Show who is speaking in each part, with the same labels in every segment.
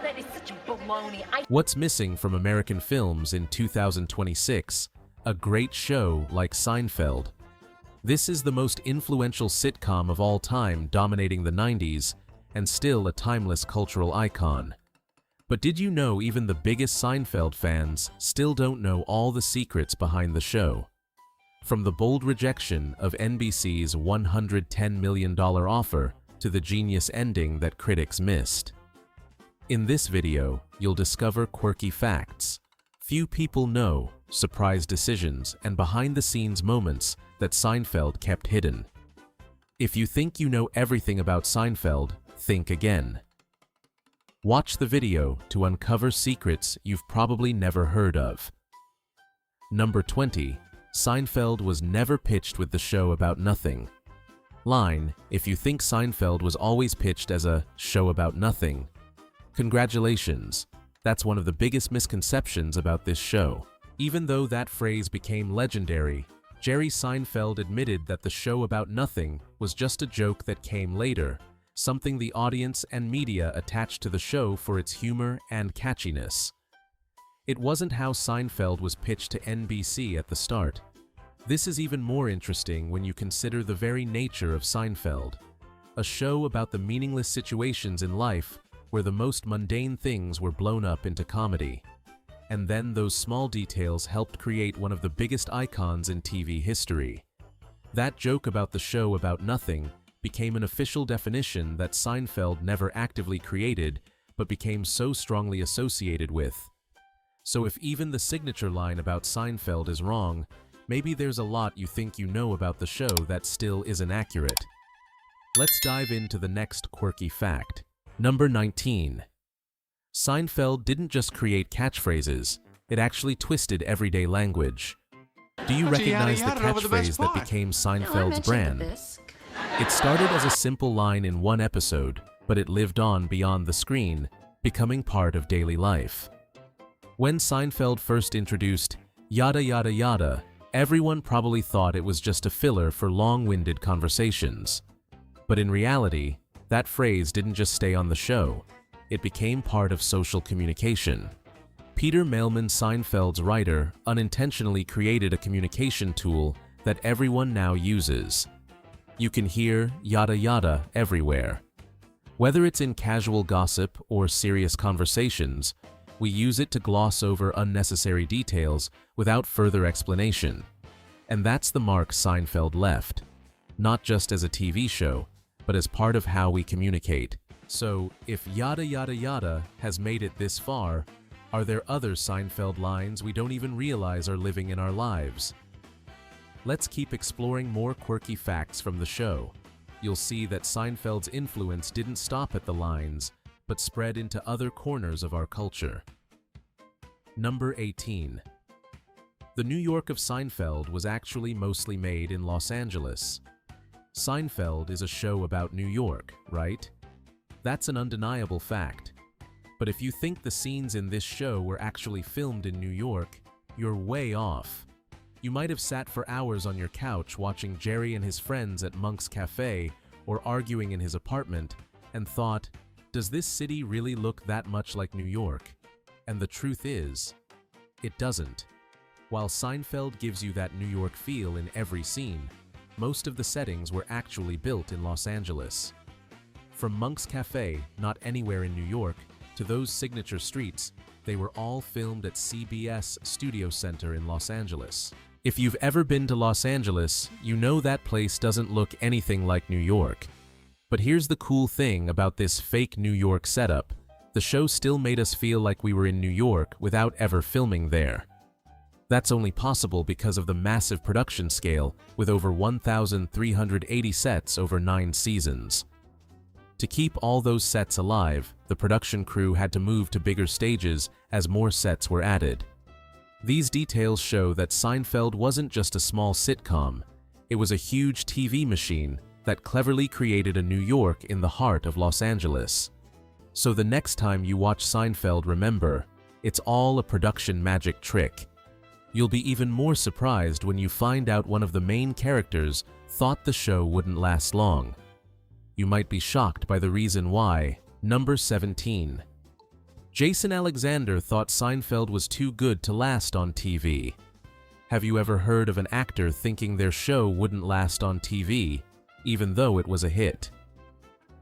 Speaker 1: That is such baloney.
Speaker 2: What's missing from American films in 2026? A great show like Seinfeld. This is the most influential sitcom of all time, dominating the 90s, and still a timeless cultural icon. But did you know even the biggest Seinfeld fans still don't know all the secrets behind the show? From the bold rejection of NBC's $110 million offer to the genius ending that critics missed. In this video, you'll discover quirky facts few people know, surprise decisions, and behind-the-scenes moments that Seinfeld kept hidden. If you think you know everything about Seinfeld, think again. Watch the video to uncover secrets you've probably never heard of. Number 20. Seinfeld was never pitched with the show about nothing. Line: if you think Seinfeld was always pitched as a show about nothing, congratulations. That's one of the biggest misconceptions about this show. Even though that phrase became legendary, Jerry Seinfeld admitted that the show about nothing was just a joke that came later, something the audience and media attached to the show for its humor and catchiness. It wasn't how Seinfeld was pitched to NBC at the start. This is even more interesting when you consider the very nature of Seinfeld, a show about the meaningless situations in life where the most mundane things were blown up into comedy. And then those small details helped create one of the biggest icons in TV history. That joke about the show about nothing became an official definition that Seinfeld never actively created but became so strongly associated with. So if even the signature line about Seinfeld is wrong, maybe there's a lot you think you know about the show that still isn't accurate. Let's dive into the next quirky fact. Number 19. Seinfeld didn't just create catchphrases, it actually twisted everyday language. Do you recognize the catchphrase that became Seinfeld's brand? It started as a simple line in one episode, but it lived on beyond the screen, becoming part of daily life. When Seinfeld first introduced yada yada yada, everyone probably thought it was just a filler for long-winded conversations. But in reality, that phrase didn't just stay on the show, it became part of social communication. Peter Mailman, Seinfeld's writer, unintentionally created a communication tool that everyone now uses. You can hear yada yada everywhere. Whether it's in casual gossip or serious conversations, we use it to gloss over unnecessary details without further explanation. And that's the mark Seinfeld left, not just as a TV show, but as part of how we communicate. So, if yada yada yada has made it this far, are there other Seinfeld lines we don't even realize are living in our lives? Let's keep exploring more quirky facts from the show. You'll see that Seinfeld's influence didn't stop at the lines, but spread into other corners of our culture. Number 18. The New York of Seinfeld was actually mostly made in Los Angeles. Seinfeld is a show about New York, right? That's an undeniable fact. But if you think the scenes in this show were actually filmed in New York, you're way off. You might have sat for hours on your couch watching Jerry and his friends at Monk's Cafe or arguing in his apartment and thought, does this city really look that much like New York? And the truth is, it doesn't. While Seinfeld gives you that New York feel in every scene, most of the settings were actually built in Los Angeles. From Monk's Cafe, not anywhere in New York, to those signature streets, they were all filmed at CBS Studio Center in Los Angeles. If you've ever been to Los Angeles, you know that place doesn't look anything like New York. But here's the cool thing about this fake New York setup. The show still made us feel like we were in New York without ever filming there. That's only possible because of the massive production scale, with over 1,380 sets over 9 seasons. To keep all those sets alive, the production crew had to move to bigger stages as more sets were added. These details show that Seinfeld wasn't just a small sitcom, it was a huge TV machine that cleverly created a New York in the heart of Los Angeles. So the next time you watch Seinfeld, remember, it's all a production magic trick. You'll be even more surprised when you find out one of the main characters thought the show wouldn't last long. You might be shocked by the reason why. Number 17. Jason Alexander thought Seinfeld was too good to last on TV. Have you ever heard of an actor thinking their show wouldn't last on TV, even though it was a hit?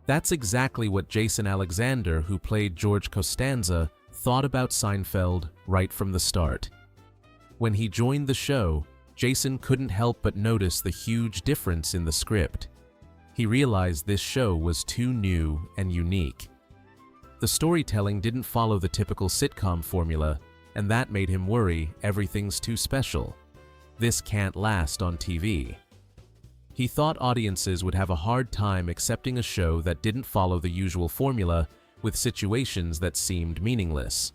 Speaker 2: That's exactly what Jason Alexander, who played George Costanza, thought about Seinfeld right from the start. When he joined the show, Jason couldn't help but notice the huge difference in the script. He realized this show was too new and unique. The storytelling didn't follow the typical sitcom formula, and that made him worry everything's too special. This can't last on TV. He thought audiences would have a hard time accepting a show that didn't follow the usual formula, with situations that seemed meaningless.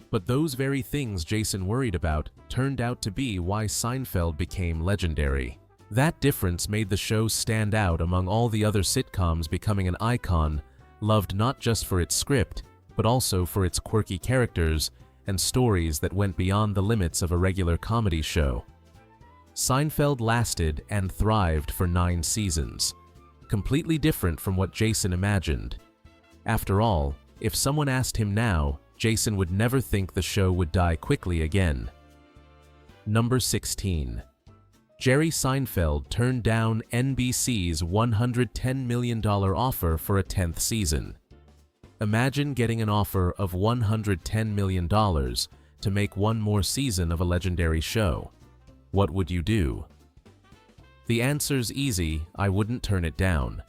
Speaker 2: But those very things Jason worried about turned out to be why Seinfeld became legendary. That difference made the show stand out among all the other sitcoms, becoming an icon, loved not just for its script, but also for its quirky characters and stories that went beyond the limits of a regular comedy show. Seinfeld lasted and thrived for 9 seasons, completely different from what Jason imagined. After all, if someone asked him now, Jason would never think the show would die quickly again. Number 16. Jerry Seinfeld turned down NBC's $110 million offer for a 10th season. Imagine getting an offer of $110 million to make one more season of a legendary show. What would you do? The answer's easy: I wouldn't turn it down.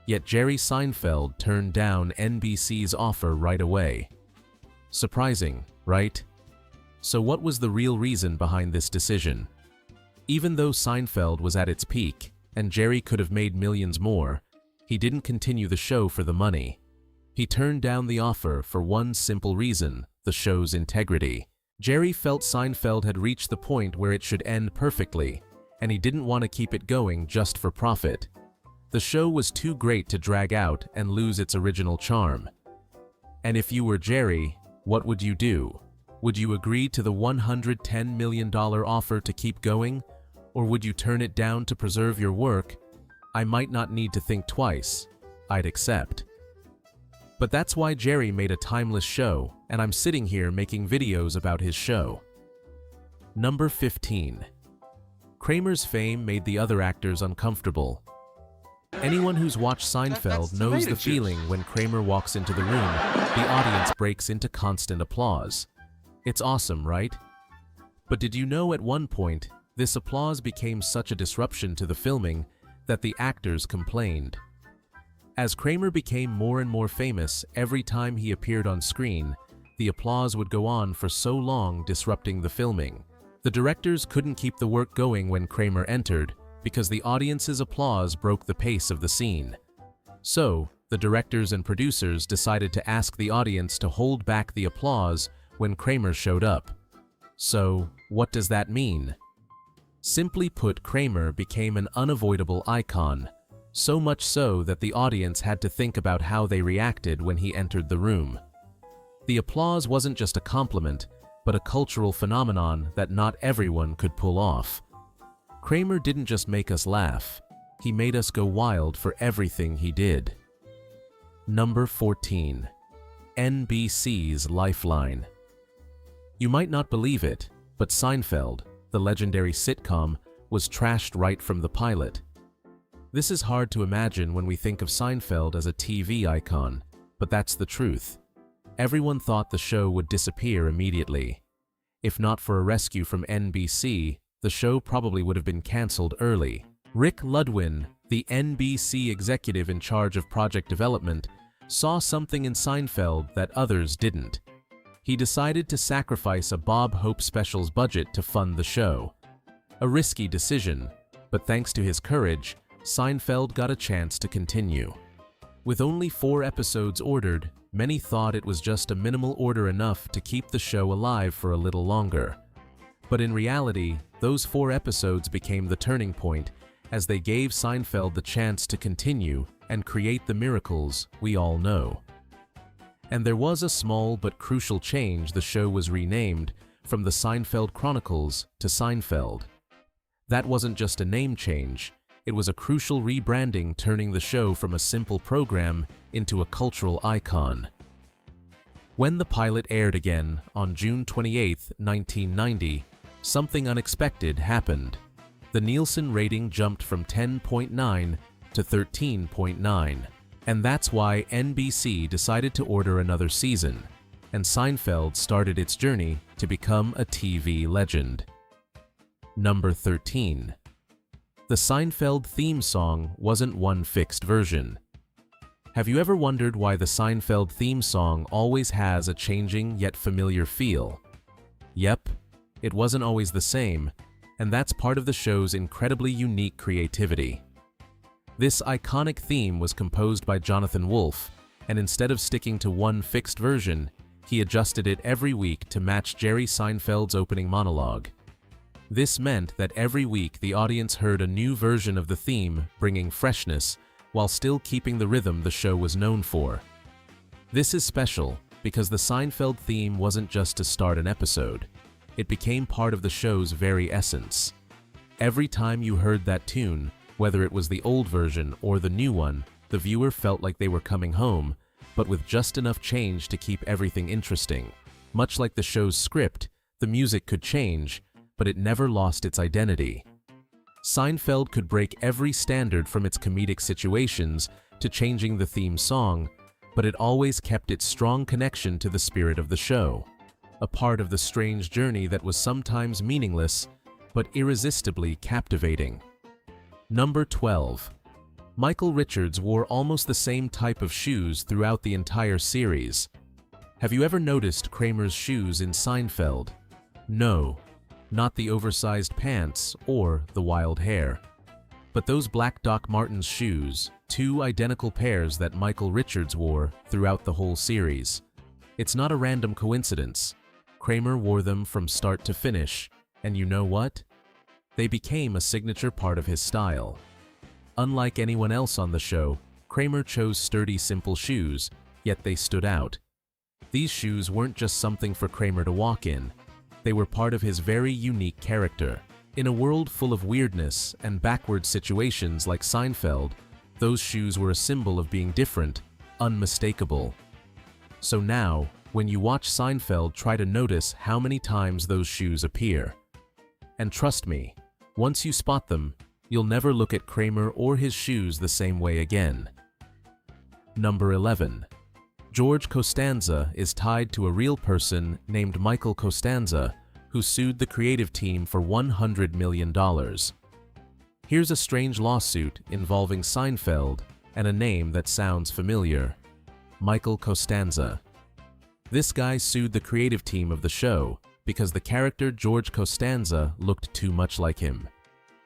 Speaker 2: Yet Jerry Seinfeld turned down NBC's offer right away. Surprising, right? So what was the real reason behind this decision? Even though Seinfeld was at its peak, and Jerry could have made millions more, he didn't continue the show for the money. He turned down the offer for one simple reason: the show's integrity. Jerry felt Seinfeld had reached the point where it should end perfectly, and he didn't want to keep it going just for profit. The show was too great to drag out and lose its original charm. And if you were Jerry, what would you do? Would you agree to the $110 million offer to keep going, or would you turn it down to preserve your work? I might not need to think twice. I'd accept. But that's why Jerry made a timeless show, and I'm sitting here making videos about his show. Number 15. Kramer's fame made the other actors uncomfortable. Anyone who's watched Seinfeld knows the feeling when Kramer walks into the room, the audience breaks into constant applause. It's awesome, right? But did you know at one point, this applause became such a disruption to the filming that the actors complained? As Kramer became more and more famous, every time he appeared on screen, the applause would go on for so long, disrupting the filming. The directors couldn't keep the work going when Kramer entered, because the audience's applause broke the pace of the scene. So, the directors and producers decided to ask the audience to hold back the applause when Kramer showed up. So, what does that mean? Simply put, Kramer became an unavoidable icon, so much so that the audience had to think about how they reacted when he entered the room. The applause wasn't just a compliment, but a cultural phenomenon that not everyone could pull off. Kramer didn't just make us laugh, he made us go wild for everything he did. Number 14. NBC's Lifeline. You might not believe it, but Seinfeld, the legendary sitcom, was trashed right from the pilot. This is hard to imagine when we think of Seinfeld as a TV icon, but that's the truth. Everyone thought the show would disappear immediately. If not for a rescue from NBC, the show probably would have been cancelled early. Rick Ludwin, the NBC executive in charge of project development, saw something in Seinfeld that others didn't. He decided to sacrifice a Bob Hope Specials budget to fund the show. A risky decision, but thanks to his courage, Seinfeld got a chance to continue. With only 4 episodes ordered, many thought it was just a minimal order enough to keep the show alive for a little longer. But in reality, those 4 episodes became the turning point, as they gave Seinfeld the chance to continue and create the miracles we all know. And there was a small but crucial change. The show was renamed from the Seinfeld Chronicles to Seinfeld. That wasn't just a name change, it was a crucial rebranding, turning the show from a simple program into a cultural icon. When the pilot aired again on June 28, 1990, something unexpected happened. The Nielsen rating jumped from 10.9 to 13.9, and that's why NBC decided to order another season, and Seinfeld started its journey to become a TV legend. Number 13. The Seinfeld theme song wasn't one fixed version. Have you ever wondered why the Seinfeld theme song always has a changing yet familiar feel? Yep, it wasn't always the same, and that's part of the show's incredibly unique creativity. This iconic theme was composed by Jonathan Wolfe, and instead of sticking to one fixed version, he adjusted it every week to match Jerry Seinfeld's opening monologue. This meant that every week the audience heard a new version of the theme, bringing freshness, while still keeping the rhythm the show was known for. This is special because the Seinfeld theme wasn't just to start an episode. It became part of the show's very essence. Every time you heard that tune, whether it was the old version or the new one, the viewer felt like they were coming home, but with just enough change to keep everything interesting. Much like the show's script, the music could change, but it never lost its identity. Seinfeld could break every standard from its comedic situations to changing the theme song, but it always kept its strong connection to the spirit of the show, a part of the strange journey that was sometimes meaningless, but irresistibly captivating. Number 12. Michael Richards wore almost the same type of shoes throughout the entire series. Have you ever noticed Kramer's shoes in Seinfeld? No. Not the oversized pants or the wild hair. But those black Doc Martens shoes, two identical pairs that Michael Richards wore throughout the whole series. It's not a random coincidence. Kramer wore them from start to finish, and you know what? They became a signature part of his style. Unlike anyone else on the show, Kramer chose sturdy, simple shoes, yet they stood out. These shoes weren't just something for Kramer to walk in. They were part of his very unique character. In a world full of weirdness and backward situations like Seinfeld, those shoes were a symbol of being different, unmistakable. So now, when you watch Seinfeld, try to notice how many times those shoes appear. And trust me, once you spot them, you'll never look at Kramer or his shoes the same way again. Number 11. George Costanza is tied to a real person named Michael Costanza, who sued the creative team for $100 million. Here's a strange lawsuit involving Seinfeld and a name that sounds familiar: Michael Costanza. This guy sued the creative team of the show because the character George Costanza looked too much like him.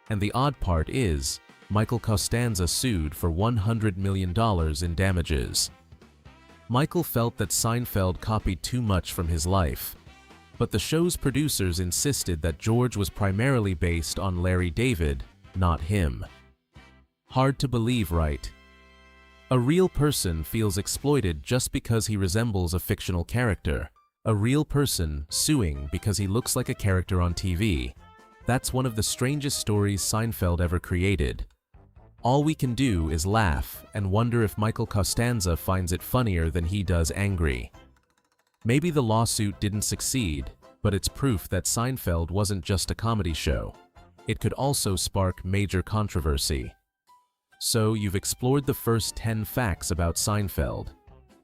Speaker 2: And the odd part is, Michael Costanza sued for $100 million in damages. Michael felt that Seinfeld copied too much from his life, but the show's producers insisted that George was primarily based on Larry David, not him. Hard to believe, right? A real person feels exploited just because he resembles a fictional character. A real person suing because he looks like a character on TV. That's one of the strangest stories Seinfeld ever created. All we can do is laugh and wonder if Michael Costanza finds it funnier than he does angry. Maybe the lawsuit didn't succeed, but it's proof that Seinfeld wasn't just a comedy show. It could also spark major controversy. So you've explored the first 10 facts about Seinfeld,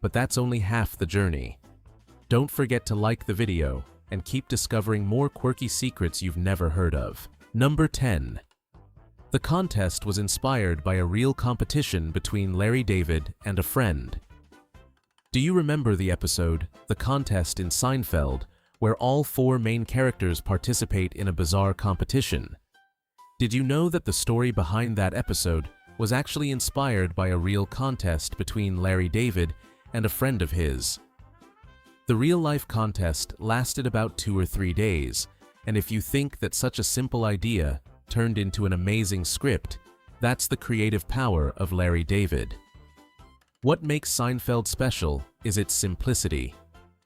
Speaker 2: but that's only half the journey. Don't forget to like the video and keep discovering more quirky secrets you've never heard of. Number 10. The contest was inspired by a real competition between Larry David and a friend. Do you remember the episode, The Contest in Seinfeld, where all 4 main characters participate in a bizarre competition? Did you know that the story behind that episode was actually inspired by a real contest between Larry David and a friend of his? The real-life contest lasted about 2 or 3 days, and if you think that such a simple idea turned into an amazing script, that's the creative power of Larry David. What makes Seinfeld special is its simplicity.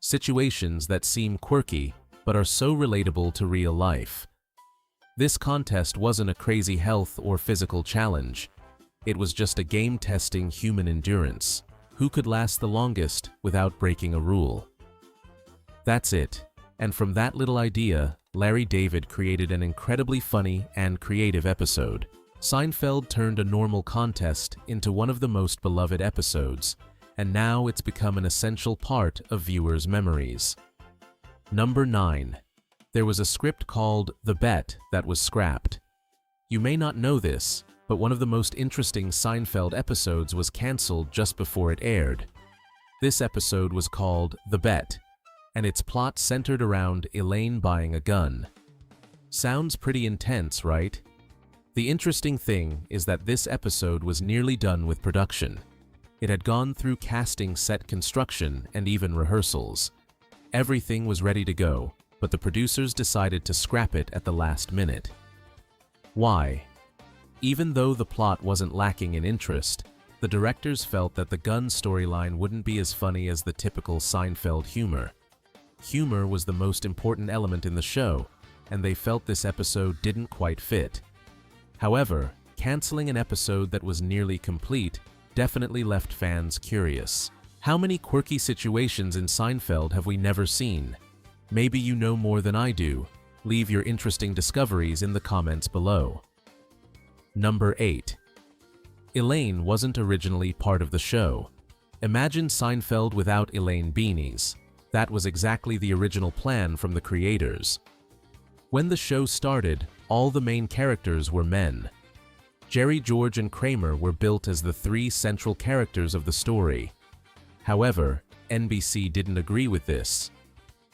Speaker 2: Situations that seem quirky, but are so relatable to real life. This contest wasn't a crazy health or physical challenge. It was just a game testing human endurance. Who could last the longest without breaking a rule? That's it. And from that little idea, Larry David created an incredibly funny and creative episode. Seinfeld turned a normal contest into one of the most beloved episodes, and now it's become an essential part of viewers' memories. Number 9. There was a script called The Bet that was scrapped. You may not know this, but one of the most interesting Seinfeld episodes was canceled just before it aired. This episode was called The Bet, and its plot centered around Elaine buying a gun. Sounds pretty intense, right? The interesting thing is that this episode was nearly done with production. It had gone through casting, set construction, and even rehearsals. Everything was ready to go, but the producers decided to scrap it at the last minute. Why? Even though the plot wasn't lacking in interest, the directors felt that the gun storyline wouldn't be as funny as the typical Seinfeld humor. Humor was the most important element in the show, and they felt this episode didn't quite fit. However, canceling an episode that was nearly complete definitely left fans curious. How many quirky situations in Seinfeld have we never seen? Maybe you know more than I do. Leave your interesting discoveries in the comments below. Number 8. Elaine wasn't originally part of the show. Imagine Seinfeld without Elaine beanies. That was exactly the original plan from the creators. When the show started, all the main characters were men. Jerry, George, and Kramer were built as the three central characters of the story. However, NBC didn't agree with this.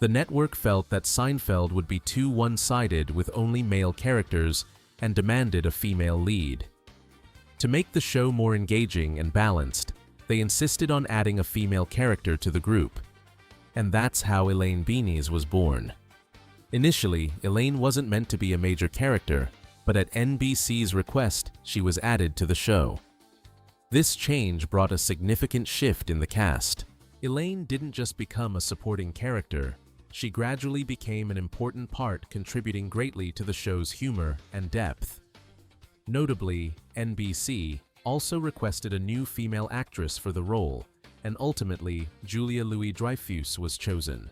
Speaker 2: The network felt that Seinfeld would be too one-sided with only male characters and demanded a female lead. To make the show more engaging and balanced, they insisted on adding a female character to the group. And that's how Elaine Beanies was born. Initially, Elaine wasn't meant to be a major character, but at NBC's request, she was added to the show. This change brought a significant shift in the cast. Elaine didn't just become a supporting character, she gradually became an important part, contributing greatly to the show's humor and depth. Notably, NBC also requested a new female actress for the role, and ultimately, Julia Louis-Dreyfus was chosen.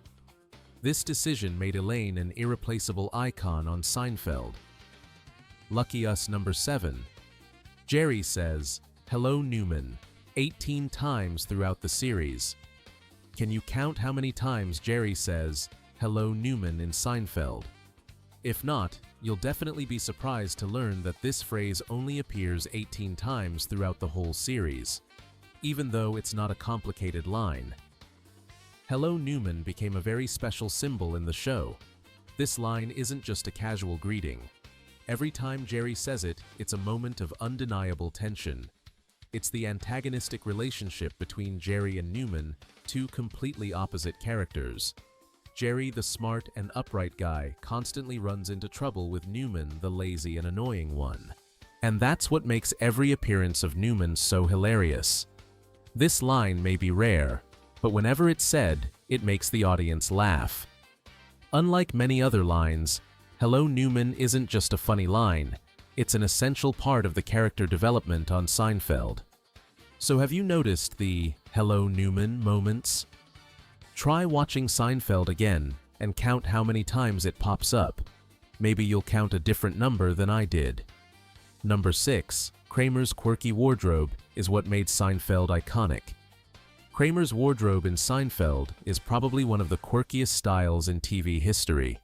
Speaker 2: This decision made Elaine an irreplaceable icon on Seinfeld. Lucky us. Number 7. Jerry says, "Hello, Newman," 18 times throughout the series. Can you count how many times Jerry says, "Hello, Newman" in Seinfeld? If not, you'll definitely be surprised to learn that this phrase only appears 18 times throughout the whole series, even though it's not a complicated line. "Hello, Newman" became a very special symbol in the show. This line isn't just a casual greeting. Every time Jerry says it, it's a moment of undeniable tension. It's the antagonistic relationship between Jerry and Newman, two completely opposite characters. Jerry, the smart and upright guy, constantly runs into trouble with Newman, the lazy and annoying one. And that's what makes every appearance of Newman so hilarious. This line may be rare, but whenever it's said, it makes the audience laugh. Unlike many other lines, "Hello, Newman" isn't just a funny line, it's an essential part of the character development on Seinfeld. So have you noticed the "Hello, Newman" moments? Try watching Seinfeld again and count how many times it pops up. Maybe you'll count a different number than I did. Number 6. Kramer's quirky wardrobe is what made Seinfeld iconic. Kramer's wardrobe in Seinfeld is probably one of the quirkiest styles in TV history.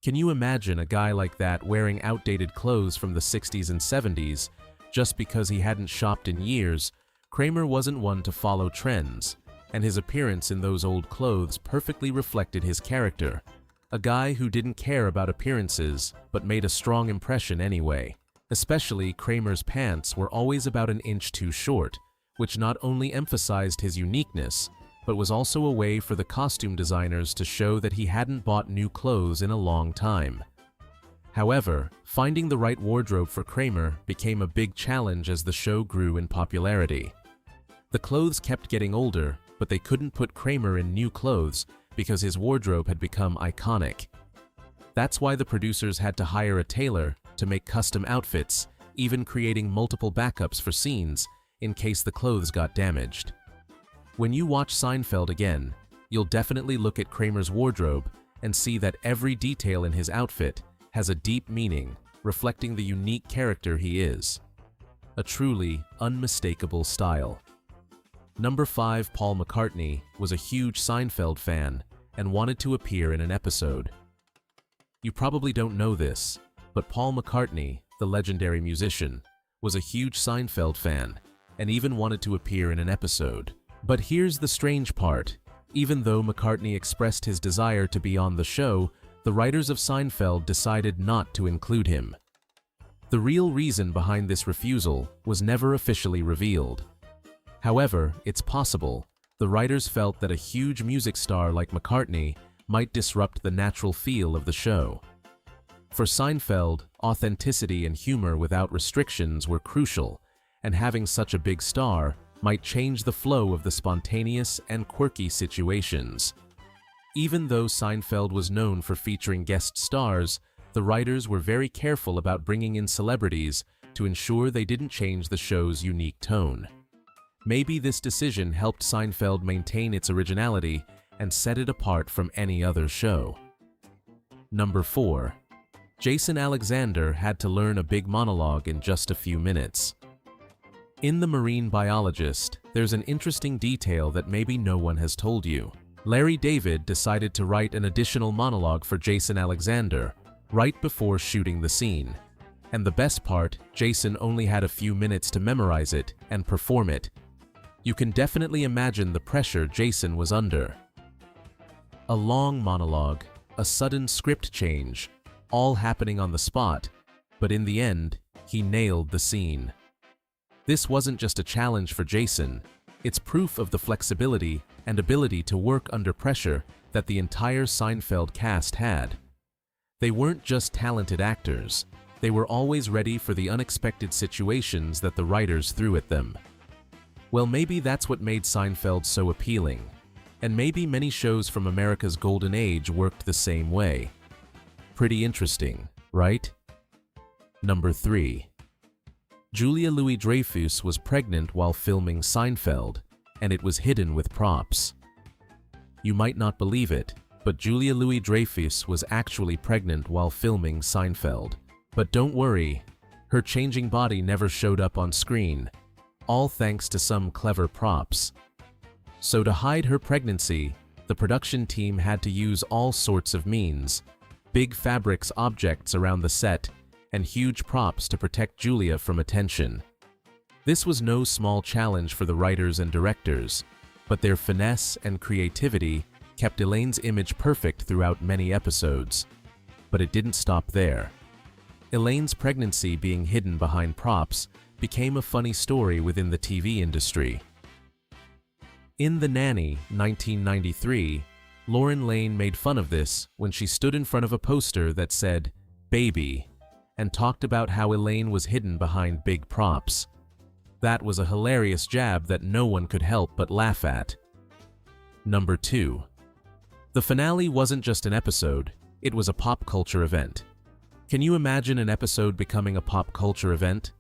Speaker 2: Can you imagine a guy like that wearing outdated clothes from the 60s and 70s just because he hadn't shopped in years? Kramer wasn't one to follow trends, and his appearance in those old clothes perfectly reflected his character, a guy who didn't care about appearances but made a strong impression anyway. Especially, Kramer's pants were always about an inch too short, which not only emphasized his uniqueness, but was also a way for the costume designers to show that he hadn't bought new clothes in a long time. However, finding the right wardrobe for Kramer became a big challenge as the show grew in popularity. The clothes kept getting older, but they couldn't put Kramer in new clothes because his wardrobe had become iconic. That's why the producers had to hire a tailor to make custom outfits, even creating multiple backups for scenes in case the clothes got damaged. When you watch Seinfeld again, you'll definitely look at Kramer's wardrobe and see that every detail in his outfit has a deep meaning, reflecting the unique character he is. A truly unmistakable style. Number 5. Paul McCartney was a huge Seinfeld fan and wanted to appear in an episode. You probably don't know this, but Paul McCartney, the legendary musician, was a huge Seinfeld fan and even wanted to appear in an episode. But here's the strange part. Even though McCartney expressed his desire to be on the show, the writers of Seinfeld decided not to include him. The real reason behind this refusal was never officially revealed. However, it's possible the writers felt that a huge music star like McCartney might disrupt the natural feel of the show. For Seinfeld, authenticity and humor without restrictions were crucial, and having such a big star might change the flow of the spontaneous and quirky situations. Even though Seinfeld was known for featuring guest stars, the writers were very careful about bringing in celebrities to ensure they didn't change the show's unique tone. Maybe this decision helped Seinfeld maintain its originality and set it apart from any other show. Number 4. Jason Alexander had to learn a big monologue in just a few minutes. In The Marine Biologist, there's an interesting detail that maybe no one has told you. Larry David decided to write an additional monologue for Jason Alexander right before shooting the scene. And the best part, Jason only had a few minutes to memorize it and perform it. You can definitely imagine the pressure Jason was under. A long monologue, a sudden script change, all happening on the spot, but in the end, he nailed the scene. This wasn't just a challenge for Jason, it's proof of the flexibility and ability to work under pressure that the entire Seinfeld cast had. They weren't just talented actors, they were always ready for the unexpected situations that the writers threw at them. Well, maybe that's what made Seinfeld so appealing, and maybe many shows from America's golden age worked the same way. Pretty interesting, right? Number 3. Julia Louis-Dreyfus was pregnant while filming Seinfeld, and it was hidden with props. You might not believe it, but Julia Louis-Dreyfus was actually pregnant while filming Seinfeld. But don't worry, her changing body never showed up on screen, all thanks to some clever props. So to hide her pregnancy, the production team had to use all sorts of means, big fabrics objects around the set, and huge props to protect Julia from attention. This was no small challenge for the writers and directors, but their finesse and creativity kept Elaine's image perfect throughout many episodes. But it didn't stop there. Elaine's pregnancy being hidden behind props became a funny story within the TV industry. In The Nanny, 1993, Lauren Lane made fun of this when she stood in front of a poster that said, "Baby," and talked about how Elaine was hidden behind big props. That was a hilarious jab that no one could help but laugh at. Number 2. The finale wasn't just an episode, it was a pop culture event. Can you imagine an episode becoming a pop culture event?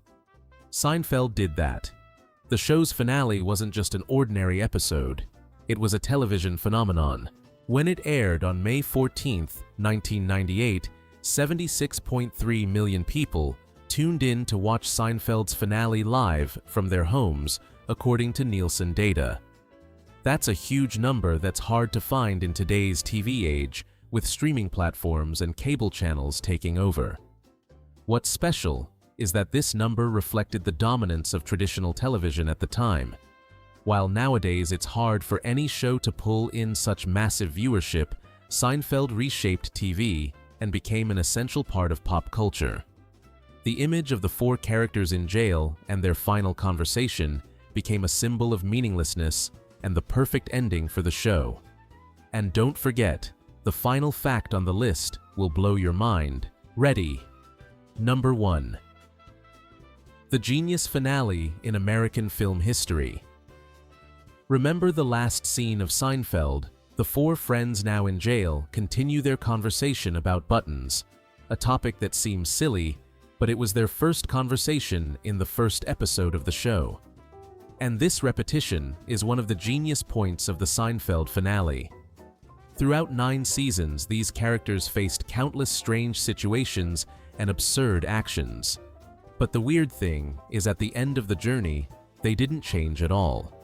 Speaker 2: Seinfeld did that. The show's finale wasn't just an ordinary episode, it was a television phenomenon. When it aired on May 14, 1998, 76.3 million people tuned in to watch Seinfeld's finale live from their homes, according to Nielsen data. That's a huge number that's hard to find in today's TV age, with streaming platforms and cable channels taking over. What's special is that this number reflected the dominance of traditional television at the time. While nowadays it's hard for any show to pull in such massive viewership, Seinfeld reshaped TV and became an essential part of pop culture. The image of the 4 characters in jail and their final conversation became a symbol of meaninglessness and the perfect ending for the show. And don't forget, the final fact on the list will blow your mind. Ready? Number 1. The genius finale in American film history. Remember the last scene of Seinfeld? The 4 friends now in jail continue their conversation about buttons, a topic that seems silly, but it was their first conversation in the first episode of the show. And this repetition is one of the genius points of the Seinfeld finale. Throughout 9 seasons, these characters faced countless strange situations and absurd actions. But the weird thing is, at the end of the journey, they didn't change at all.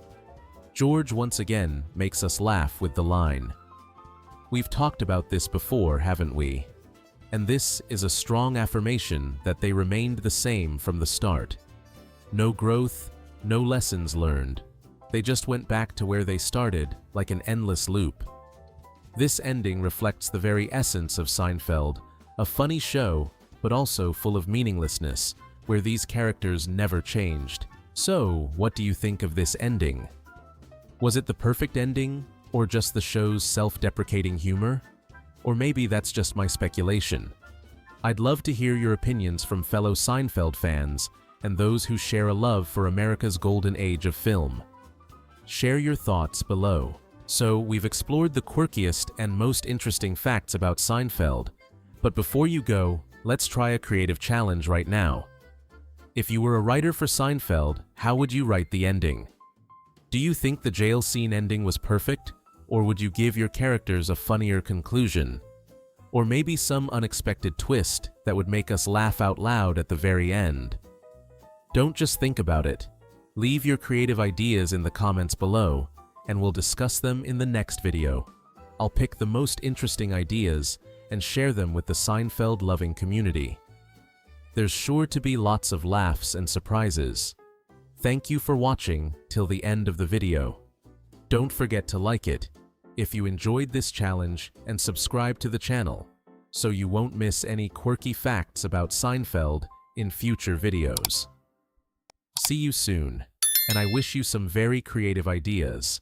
Speaker 2: George once again makes us laugh with the line, "We've talked about this before, haven't we?" And this is a strong affirmation that they remained the same from the start. No growth, no lessons learned. They just went back to where they started, like an endless loop. This ending reflects the very essence of Seinfeld, a funny show, but also full of meaninglessness, where these characters never changed. So, what do you think of this ending? Was it the perfect ending, or just the show's self-deprecating humor? Or maybe that's just my speculation. I'd love to hear your opinions from fellow Seinfeld fans and those who share a love for America's golden age of film. Share your thoughts below. So, we've explored the quirkiest and most interesting facts about Seinfeld. But before you go, let's try a creative challenge right now. If you were a writer for Seinfeld, how would you write the ending? Do you think the jail scene ending was perfect? Or would you give your characters a funnier conclusion? Or maybe some unexpected twist that would make us laugh out loud at the very end? Don't just think about it. Leave your creative ideas in the comments below, and we'll discuss them in the next video. I'll pick the most interesting ideas and share them with the Seinfeld-loving community. There's sure to be lots of laughs and surprises. Thank you for watching till the end of the video. Don't forget to like it if you enjoyed this challenge, and subscribe to the channel so you won't miss any quirky facts about Seinfeld in future videos. See you soon, and I wish you some very creative ideas.